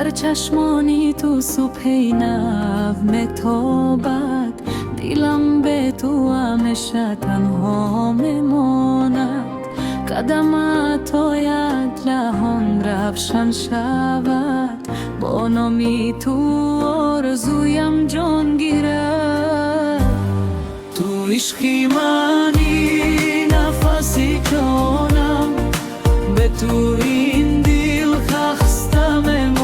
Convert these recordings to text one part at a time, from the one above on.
در چشمانی تو صبح نو متابد، دیلم به تو همیشه تنها میماند. قدماتایت لحن روشن شود، با نامی تو آرزویم جان گیرد. تو عشقی منی نفسی جانم، به تو این دل خسته میمانم.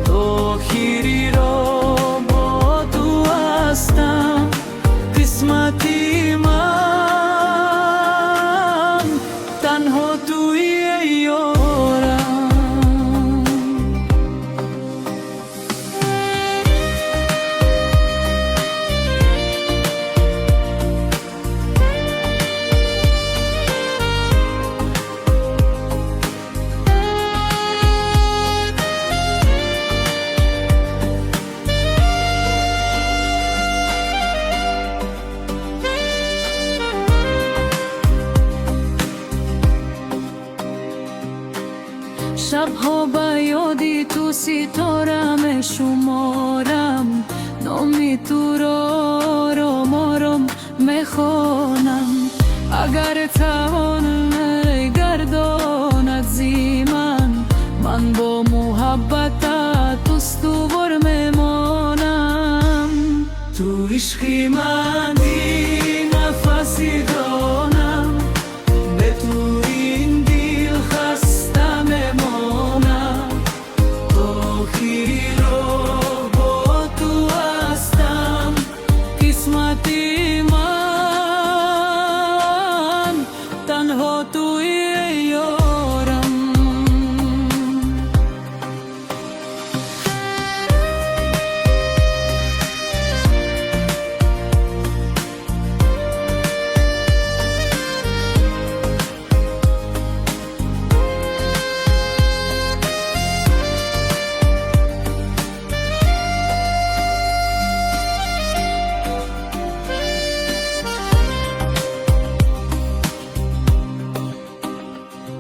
تو آخری را با تو هستم، قسمتی من تنها توی یارم. شبها با یادی تو ستاره شمارم، نامی تو را آرام آرام میخوانم. اگر توان گرداند زی من با محبت تو استوار میمانم. تو عشقی من